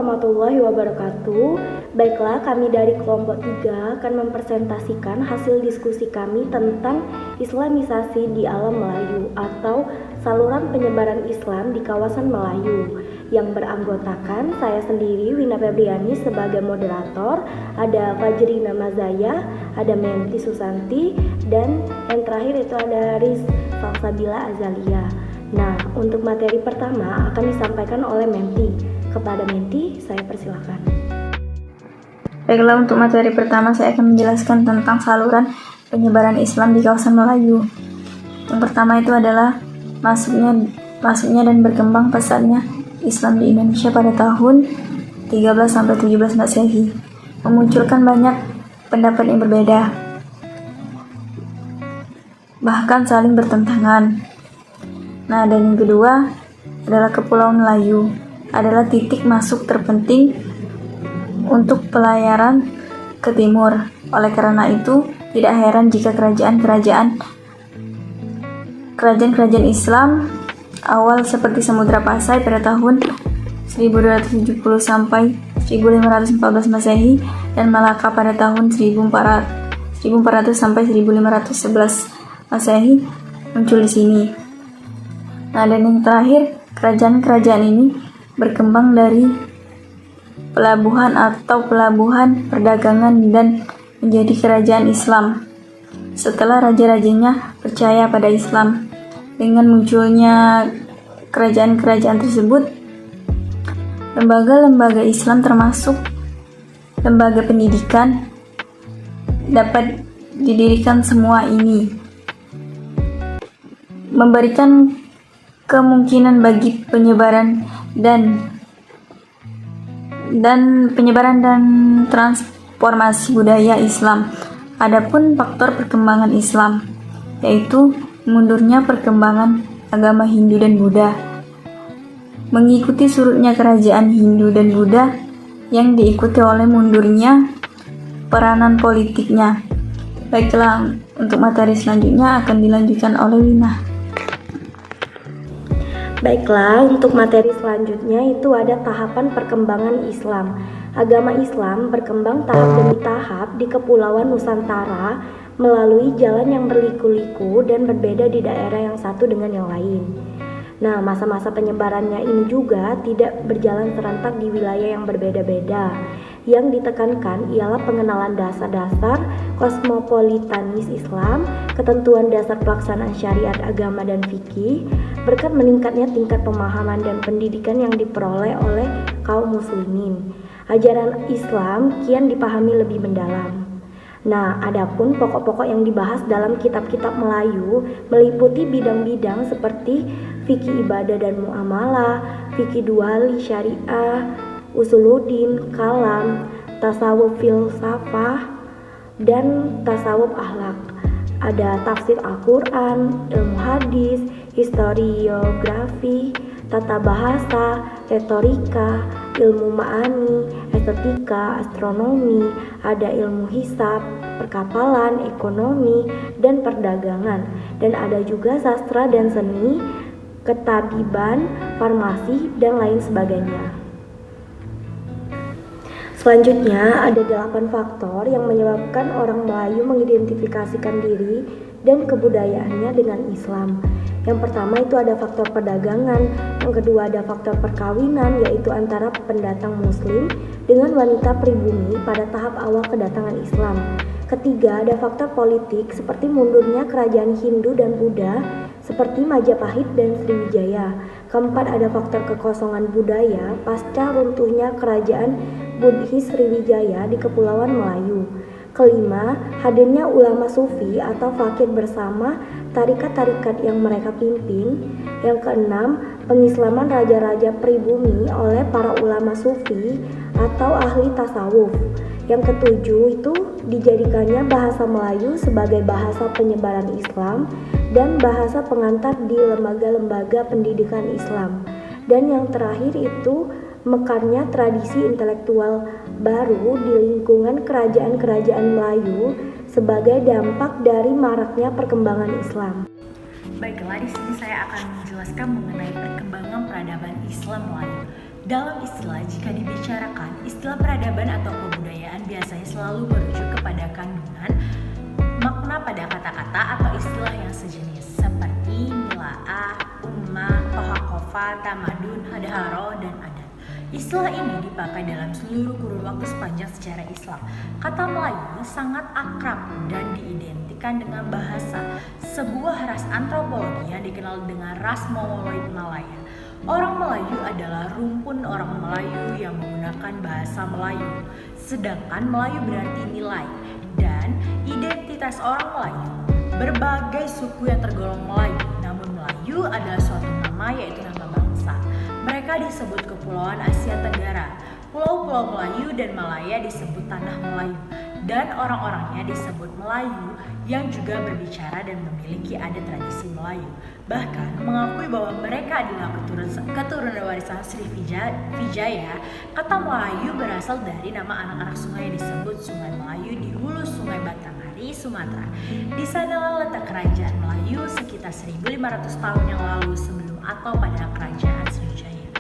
warahmatullahi wabarakatuh. Baiklah, kami dari kelompok 3 akan mempresentasikan hasil diskusi kami tentang Islamisasi di alam Melayu atau saluran penyebaran Islam di kawasan Melayu, yang beranggotakan saya sendiri, Wina Febriani, sebagai moderator, ada Fajrina Mazaya, ada Menti Susanti, dan yang terakhir itu ada Riz Salsabila Azalia. Nah, untuk materi pertama akan disampaikan oleh Menti. Kepada Menti, saya persilakan. Baiklah, untuk materi pertama saya akan menjelaskan tentang saluran penyebaran Islam di kawasan Melayu. Yang pertama itu adalah masuknya dan berkembang pesatnya Islam di Indonesia pada tahun 13-17 Masehi, memunculkan banyak pendapat yang berbeda, bahkan saling bertentangan. Nah, dan yang kedua adalah Kepulauan Melayu adalah titik masuk terpenting untuk pelayaran ke timur. Oleh karena itu, tidak heran jika kerajaan-kerajaan Islam awal seperti Samudra Pasai pada tahun 1270 sampai 1514 Masehi dan Malaka pada tahun 1400 sampai 1511 Masehi muncul di sini. Nah, dan yang terakhir, kerajaan-kerajaan ini berkembang dari pelabuhan perdagangan dan menjadi kerajaan Islam. Setelah raja-rajanya percaya pada Islam, dengan munculnya kerajaan-kerajaan tersebut, lembaga-lembaga Islam termasuk lembaga pendidikan dapat didirikan. Semua ini memberikan kemungkinan bagi penyebaran dan transformasi budaya Islam. Adapun faktor perkembangan Islam yaitu mundurnya perkembangan agama Hindu dan Buddha, mengikuti surutnya kerajaan Hindu dan Buddha yang diikuti oleh mundurnya peranan politiknya. Baiklah, untuk materi selanjutnya akan dilanjutkan oleh Wina. Baiklah, untuk materi selanjutnya itu ada tahapan perkembangan Islam. Agama Islam berkembang tahap demi tahap di Kepulauan Nusantara melalui jalan yang berliku-liku dan berbeda di daerah yang satu dengan yang lain. Nah, masa-masa penyebarannya ini juga tidak berjalan serentak di wilayah yang berbeda-beda. Yang ditekankan ialah pengenalan dasar-dasar kosmopolitanis Islam, ketentuan dasar pelaksanaan syariat agama dan fikih, berkat meningkatnya tingkat pemahaman dan pendidikan yang diperoleh oleh kaum muslimin. Ajaran Islam kian dipahami lebih mendalam. Nah, adapun pokok-pokok yang dibahas dalam kitab-kitab Melayu meliputi bidang-bidang seperti fikih ibadah dan muamalah, fikih duali syariah, usuluddin, kalam, tasawuf filsafah, dan tasawuf akhlak. Ada tafsir Al-Quran, ilmu hadis, historiografi, tata bahasa, retorika, ilmu ma'ani, estetika, astronomi, ada ilmu hisab, perkapalan, ekonomi, dan perdagangan. Dan ada juga sastra dan seni, ketabiban, farmasi, dan lain sebagainya. Selanjutnya ada 8 faktor yang menyebabkan orang Melayu mengidentifikasikan diri dan kebudayaannya dengan Islam. Yang pertama itu ada faktor perdagangan, yang kedua ada faktor perkawinan, yaitu antara pendatang muslim dengan wanita pribumi pada tahap awal kedatangan Islam. Ketiga ada faktor politik seperti mundurnya kerajaan Hindu dan Buddha seperti Majapahit dan Sriwijaya. Keempat ada faktor kekosongan budaya pasca runtuhnya kerajaan Buddhis Sriwijaya di Kepulauan Melayu. Kelima, hadirnya ulama sufi atau fakir bersama tarikat-tarikat yang mereka pimpin. Yang keenam, pengislaman raja-raja pribumi oleh para ulama sufi atau ahli tasawuf. Yang ketujuh itu dijadikannya bahasa Melayu sebagai bahasa penyebaran Islam dan bahasa pengantar di lembaga-lembaga pendidikan Islam. Dan yang terakhir itu mekarnya tradisi intelektual baru di lingkungan kerajaan-kerajaan Melayu sebagai dampak dari maraknya perkembangan Islam. Baiklah, di sini saya akan menjelaskan mengenai perkembangan peradaban Islam Melayu. Dalam istilah, jika dibicarakan, istilah peradaban atau kebudayaan biasanya selalu merujuk kepada kandungan makna pada kata-kata atau istilah yang sejenis seperti mila'ah, ummah, kohakofa, tamadun, hadaharo, dan adat. Istilah ini dipakai dalam seluruh kurun waktu sepanjang sejarah Islam. Kata Melayu sangat akrab dan diidentikan dengan bahasa, sebuah ras antropologi yang dikenal dengan ras Mongoloid Malaya. Orang Melayu adalah rumpun orang Melayu yang menggunakan bahasa Melayu, sedangkan Melayu berarti nilai dan identitas orang Melayu. Berbagai suku yang tergolong Melayu, namun Melayu adalah suatu nama, yaitu nama bangsa. Mereka disebut Kepulauan Asia Tenggara. Pulau-pulau Melayu dan Malaya disebut Tanah Melayu, dan orang-orangnya disebut Melayu yang juga berbicara dan memiliki adat tradisi Melayu. Bahkan mengakui bahwa mereka adalah keturunan warisan Sriwijaya. Kata Melayu berasal dari nama anak-anak sungai yang disebut Sungai Melayu di hulu Sungai Batanghari, Sumatera. Di sanalah letak kerajaan Melayu sekitar 1500 tahun yang lalu sebelum atau pada kerajaan Sriwijaya.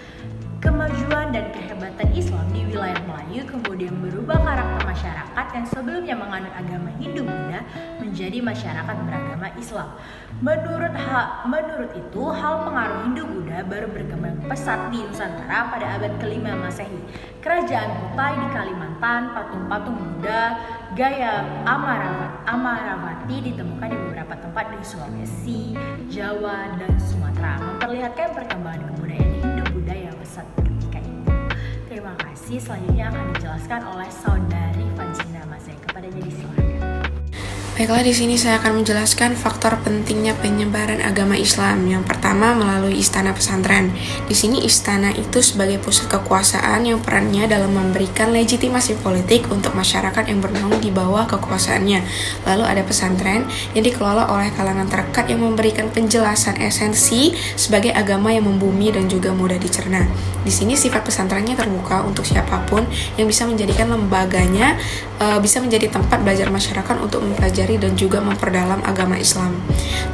Kemajuan dan kehebatan Islam di wilayah Melayu kemudian berubah karakter masyarakat yang sebelumnya menganut agama Hindu-Buddha menjadi masyarakat beragama Islam. Menurut itu, hal pengaruh Hindu-Buddha baru berkembang pesat di Nusantara pada abad ke-5 Masehi. Kerajaan Kutai di Kalimantan, patung-patung Buddha gaya Amaravati ditemukan di beberapa tempat di Sulawesi, Jawa, dan Sumatera, memperlihatkan perkembangan kebudayaan Hindu-Buddha yang pesat ketika itu. Terima kasih. Selanjutnya akan dijelaskan oleh saudari Fansina Masek. Kepadanya disilakan. Baiklah, di sini saya akan menjelaskan faktor pentingnya penyebaran agama Islam. Yang pertama, melalui istana pesantren. Di sini istana itu sebagai pusat kekuasaan yang perannya dalam memberikan legitimasi politik untuk masyarakat yang bernaung di bawah kekuasaannya. Lalu ada pesantren yang dikelola oleh kalangan terdekat yang memberikan penjelasan esensi sebagai agama yang membumi dan juga mudah dicerna. Di sini sifat pesantrennya terbuka untuk siapapun yang bisa menjadikan lembaganya bisa menjadi tempat belajar masyarakat untuk mempelajari dan juga memperdalam agama Islam.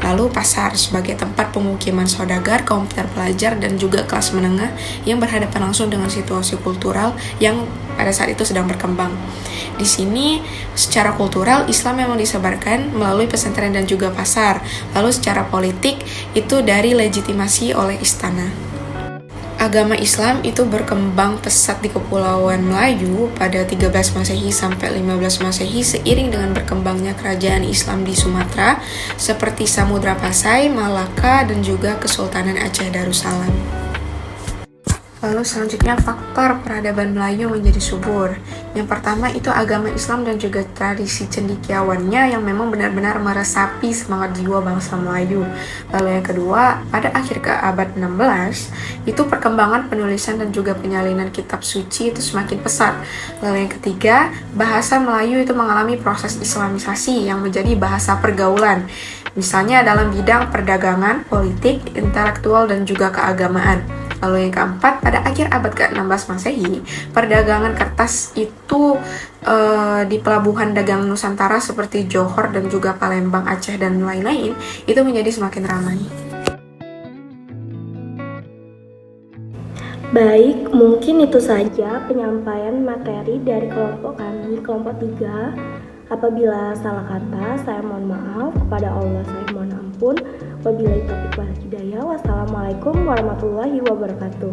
Lalu pasar sebagai tempat pemukiman saudagar, kaum terpelajar, dan juga kelas menengah yang berhadapan langsung dengan situasi kultural yang pada saat itu sedang berkembang. Di sini secara kultural Islam memang disebarkan melalui pesantren dan juga pasar. Lalu secara politik itu dari legitimasi oleh istana. Agama Islam itu berkembang pesat di Kepulauan Melayu pada 13 Masehi sampai 15 Masehi seiring dengan berkembangnya kerajaan Islam di Sumatera seperti Samudra Pasai, Malaka, dan juga Kesultanan Aceh Darussalam. Lalu selanjutnya faktor peradaban Melayu menjadi subur. Yang pertama itu agama Islam dan juga tradisi cendekiawannya yang memang benar-benar meresapi semangat jiwa bangsa Melayu. Lalu yang kedua, pada akhir ke abad 16, itu perkembangan penulisan dan juga penyalinan kitab suci itu semakin pesat. Lalu yang ketiga, bahasa Melayu itu mengalami proses islamisasi yang menjadi bahasa pergaulan. Misalnya dalam bidang perdagangan, politik, intelektual, dan juga keagamaan. Lalu yang keempat, pada akhir abad ke-16 Masehi, perdagangan kertas itu di pelabuhan dagang Nusantara seperti Johor dan juga Palembang, Aceh, dan lain-lain, itu menjadi semakin ramai. Baik, mungkin itu saja penyampaian materi dari kelompok kami, kelompok 3. Apabila salah kata, saya mohon maaf. Kepada Allah saya mohon ampun. Wabillahi taufiq wal hidayah. Wassalamualaikum warahmatullahi wabarakatuh.